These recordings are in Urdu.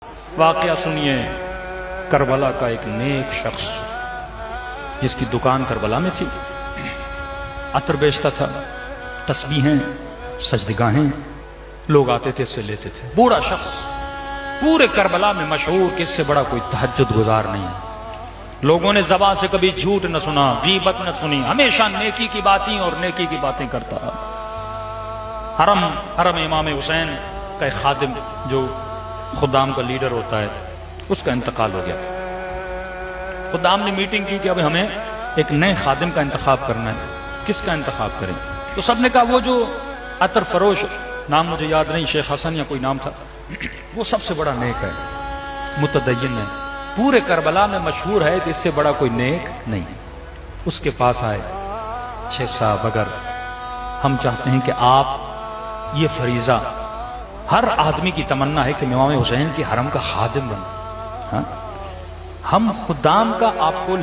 واقعہ سنیے کربلا کا ایک نیک شخص جس کی دکان کربلا میں تھی، عطر بیچتا تھا، تسبیحیں، سجدگاہیں، لوگ آتے تھے، اس سے لیتے تھے۔ بوڑھا شخص پورے کربلا میں مشہور کہ اس سے بڑا کوئی تہجد گزار نہیں ہے۔ لوگوں نے زبان سے کبھی جھوٹ نہ سنا، غیبت نہ سنی، ہمیشہ نیکی کی باتیں اور نیکی کی باتیں کرتا رہا۔ حرم امام حسین کا ایک خادم جو خدام کا لیڈر ہوتا ہے، اس کا انتقال ہو گیا۔ خدام نے میٹنگ کی کہ اب ہمیں ایک نئے خادم کا انتخاب کرنا ہے، کس کا انتخاب کریں؟ تو سب نے کہا وہ جو عطر فروش، نام مجھے یاد نہیں، شیخ حسن یا کوئی نام تھا، وہ سب سے بڑا نیک ہے، متدین ہے، پورے کربلا میں مشہور ہے کہ اس سے بڑا کوئی نیک نہیں۔ اس کے پاس آئے، شیخ صاحب اگر ہم چاہتے ہیں کہ آپ، یہ فریضہ ہر آدمی کی تمنا ہے کہ امام حسین کے حرم کا خادم بنے، ہم خدام کا آپ کو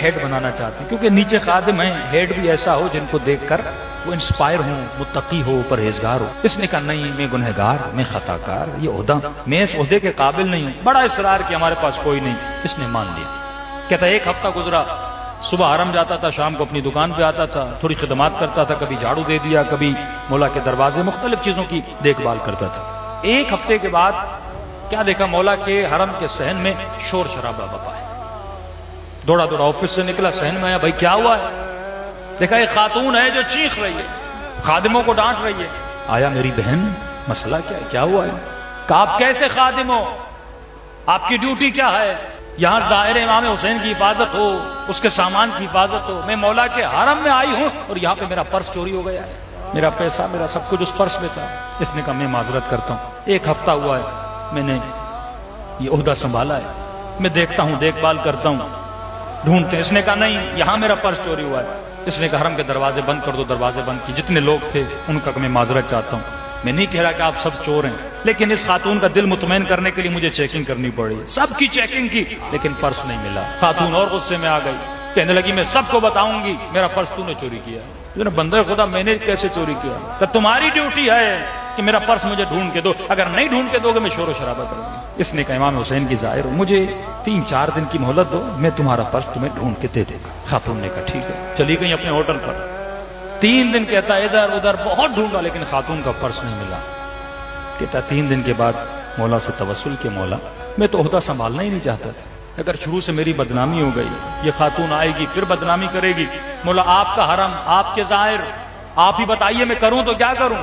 ہیڈ بنانا چاہتے ہیں، کیونکہ نیچے خادم ہیں، ہیڈ بھی ایسا ہو جن کو دیکھ کر وہ انسپائر ہوں، متقی ہو، پرہیزگار ہو۔ اس نے کہا نہیں، میں گنہگار، میں خطا کار، یہ عہدہ، میں اس عہدے کے قابل نہیں ہوں۔ بڑا اصرار کہ ہمارے پاس کوئی نہیں، اس نے مان لیا۔ کہتا ایک ہفتہ گزرا، صبح حرم جاتا تھا، شام کو اپنی دکان پہ آتا تھا، تھوڑی خدمات کرتا تھا، کبھی جھاڑو دے دیا، کبھی مولا کے دروازے، مختلف چیزوں کی دیکھ بھال کرتا تھا۔ ایک ہفتے کے بعد کیا دیکھا، مولا کے حرم کے صحن میں شور شرابہ بپا ہے۔ دوڑا دوڑا آفس سے نکلا، صحن میں آیا، بھائی کیا ہوا ہے؟ دیکھا ایک خاتون ہے جو چیخ رہی ہے، خادموں کو ڈانٹ رہی ہے۔ آیا، میری بہن مسئلہ کیا ہے، کیا ہوا ہے؟ کہا آپ کیسے خادم ہو، آپ کی ڈیوٹی کیا ہے؟ یہاں ظاہر امام حسین کی حفاظت ہو، اس کے سامان کی حفاظت ہو، میں مولا کے حرم میں آئی ہوں اور یہاں پہ میرا پرس چوری ہو گیا ہے، میرا پیسہ، میرا سب کچھ اس پرس میں تھا۔ اس نے کہا میں معذرت کرتا ہوں، ایک ہفتہ ہوا ہے میں نے یہ عہدہ سنبھالا ہے، میں دیکھتا ہوں، دیکھ بھال کرتا ہوں، ڈھونڈتے۔ اس نے کہا نہیں، یہاں میرا پرس چوری ہوا ہے۔ اس نے کہا حرم کے دروازے بند کر دو، دروازے بند کی، جتنے لوگ تھے ان کا میں معذرت چاہتا ہوں، میں نہیں کہہ رہا کہ آپ سب چور ہیں، لیکن اس خاتون کا دل مطمئن کرنے کے لیے مجھے چیکنگ کرنی پڑی، سب کی چیکنگ کی، لیکن پرس نہیں ملا۔ خاتون اور غصے میں آ گئی، کہنے لگی میں سب کو بتاؤں گی میرا پرس تو نے چوری کیا۔ بندہ خدا میں نے کیسے چوری کیا؟ کہ تمہاری ڈیوٹی ہے کہ میرا پرس مجھے ڈھونڈ کے دو، اگر نہیں ڈھونڈ کے دو گے میں شور و شرابہ کروں گی۔ اس نے کہا امام حسین کی ظاہر ہو، مجھے 3-4 دن کی مہلت دو، میں تمہارا پرس تمہیں ڈھونڈ کے دے دوں گا۔ خاتون نے کہا ٹھیک ہے، چلی گئی اپنے ہوٹل پر۔ 3 دن کہتا ادھر ادھر بہت ڈھونڈا لیکن خاتون کا پرس نہیں ملا۔ کہتا 3 دن کے بعد مولا سے توسل کے مولا میں تو عہدہ سنبھالنا ہی نہیں چاہتا تھا، اگر شروع سے میری بدنامی ہو گئی، یہ خاتون آئے گی پھر بدنامی کرے گی، مولا آپ کا حرم، آپ کے ظاہر، آپ ہی بتائیے میں کروں تو کیا کروں؟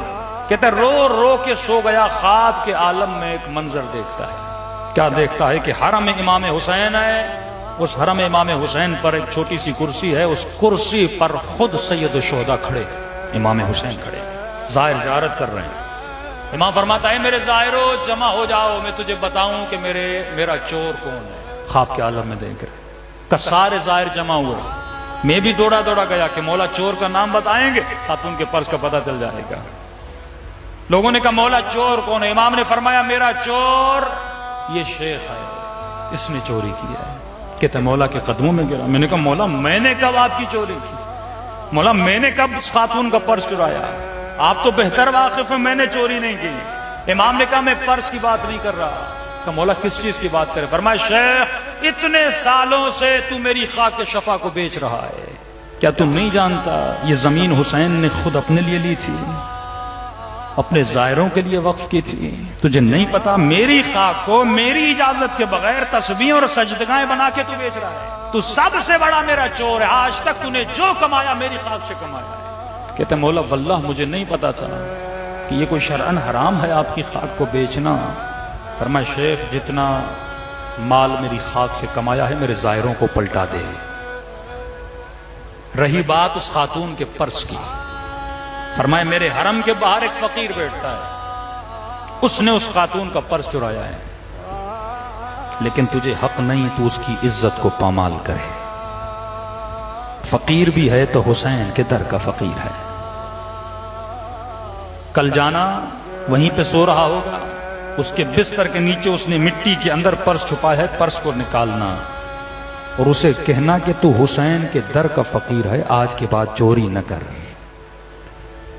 کہتا رو رو کے سو گیا، خواب کے عالم میں ایک منظر دیکھتا ہے۔ کیا دیکھتا ہے کہ حرم امام حسین ہے، اس حرم امام حسین پر ایک چھوٹی سی کرسی ہے، اس کرسی پر خود سید الشہداء کھڑے، امام حسین کھڑے، ظاہر زیارت کر رہے ہیں۔ امام فرماتا ہے میرے ظاہرو جمع ہو جاؤ، میں تجھے بتاؤں کہ میرا چور کون ہے۔ خواب کے عالم میں دیکھ رہے کہ سارے ظاہر جمع ہوئے، میں بھی دوڑا دوڑا گیا کہ مولا چور کا نام بتائیں گے، خاتون کے پرس کا پتہ چل جائے گا۔ لوگوں نے کہا مولا چور کون ہے؟ امام نے فرمایا میرا چور یہ شیخ ہے، اس نے چوری کیا ہے۔ کہتا مولا کے قدموں میں گرا۔ میں نے کہا مولا میں نے کب آپ کی چوری کی؟ مولا میں نے کب اس خاتون کا پرس چرایا؟ آپ تو بہتر واقف ہیں، میں نے چوری نہیں کی۔ امام نے کہا میں پرس کی بات نہیں کر رہا۔ کہ مولا کس چیز کی بات کرے؟ فرمایا شیخ اتنے سالوں سے تو میری خاک شفا کو بیچ رہا ہے، کیا تم نہیں جانتا یہ زمین حسین نے خود اپنے لیے لی تھی، اپنے زائروں کے لیے وقف کی تھی؟ تجھے نہیں پتا میری خاک کو میری اجازت کے بغیر تسبیح اور سجدگاہیں بنا کے تو بیچ رہا ہے، تو سب سے بڑا میرا چور ہے، آج تک تو نے جو کمایا میری خاک سے کمایا ہے۔ کہتے مولا واللہ مجھے نہیں پتا تھا کہ یہ کوئی شرعن حرام ہے آپ کی خاک کو بیچنا۔ فرمایا شیخ جتنا مال میری خاک سے کمایا ہے میرے ظاہروں کو پلٹا دے۔ رہی بات اس خاتون کے پرس کی، فرمایا میرے حرم کے باہر ایک فقیر بیٹھتا ہے، اس نے اس خاتون کا پرس چرایا ہے، لیکن تجھے حق نہیں تو اس کی عزت کو پامال کرے۔ فقیر بھی ہے تو حسین کے در کا فقیر ہے، کل جانا وہیں پہ سو رہا ہوگا، اس کے بستر کے نیچے اس نے مٹی کے اندر پرس چھپا ہے، پرس کو نکالنا اور اسے کہنا کہ تو حسین کے در کا فقیر ہے، آج کے بعد چوری نہ کر،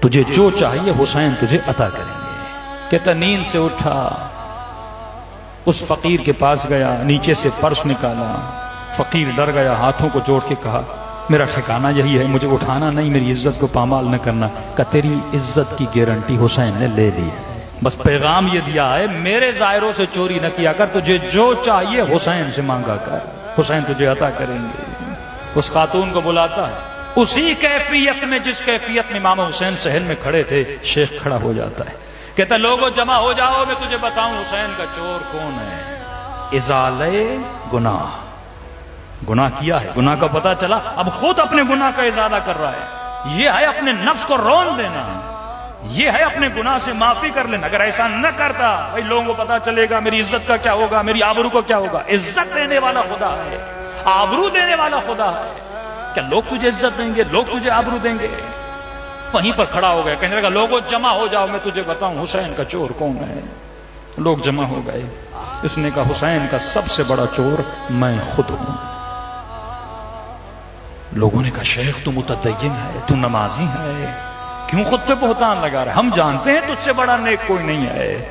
تجھے جو چاہیے حسین تجھے عطا کریں گے۔ کہتا نیند سے اٹھا، اس فقیر کے پاس گیا، نیچے سے پرس نکالا، فقیر ڈر گیا، ہاتھوں کو جوڑ کے کہا میرا ٹھکانہ یہی ہے، مجھے اٹھانا نہیں، میری عزت کو پامال نہ کرنا۔ کہ تیری عزت کی گارنٹی حسین نے لے لی ہے، بس پیغام یہ دیا ہے میرے ظاہروں سے چوری نہ کیا کر، تجھے جو چاہیے حسین سے مانگا کر، حسین تجھے عطا کریں گے۔ اس خاتون کو بلاتا ہے، اسی کیفیت میں جس کیفیت میں امام حسین صحن میں کھڑے تھے، شیخ کھڑا ہو جاتا ہے، کہتا ہے لوگوں جمع ہو جاؤ، میں تجھے بتاؤں حسین کا چور کون ہے۔ ازالے گناہ، گناہ کیا ہے، گناہ کا پتہ چلا، اب خود اپنے گناہ کا ازالہ کر رہا ہے۔ یہ ہے اپنے نفس کو رون دینا، یہ ہے اپنے گناہ سے معافی کر لینا۔ اگر ایسا نہ کرتا بھائی لوگوں کو پتہ چلے گا میری عزت کا کیا ہوگا، میری آبرو کو کیا ہوگا۔ عزت دینے والا خدا ہے، آبرو دینے والا خدا ہے۔ کیا لوگ تجھے عزت دیں گے، لوگ تجھے آبرو دیں گے؟ وہیں پر کھڑا ہو گیا، کہنے لگا لوگوں جمع ہو جاؤ، میں تجھے بتاؤں حسین کا چور کون ہے۔ لوگ جمع ہو گئے، اس نے کہا حسین کا سب سے بڑا چور میں خود ہوں۔ لوگوں نے کہا شیخ تو متدین ہے، تو نمازی ہے، کیوں خود پہ بہتان لگا رہا ہے؟ ہم جانتے ہیں تجھ سے بڑا نیک کوئی نہیں ہے۔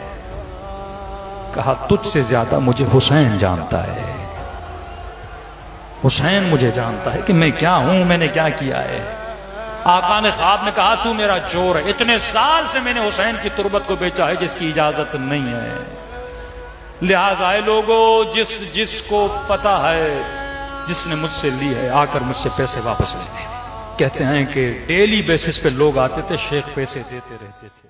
کہا تجھ سے زیادہ مجھے حسین جانتا ہے، حسین مجھے جانتا ہے کہ میں کیا ہوں، میں نے کیا کیا ہے۔ آقا نے خواب میں کہا تو میرا چور ہے، اتنے سال سے میں نے حسین کی تربت کو بیچا ہے جس کی اجازت نہیں ہے۔ لہٰذا اے لوگوں، جس کو پتا ہے، جس نے مجھ سے لی ہے، آ کر مجھ سے پیسے واپس لے لیں۔ کہتے ہیں کہ ڈیلی بیسس پہ لوگ آتے تھے، شیخ پیسے دیتے رہتے تھے۔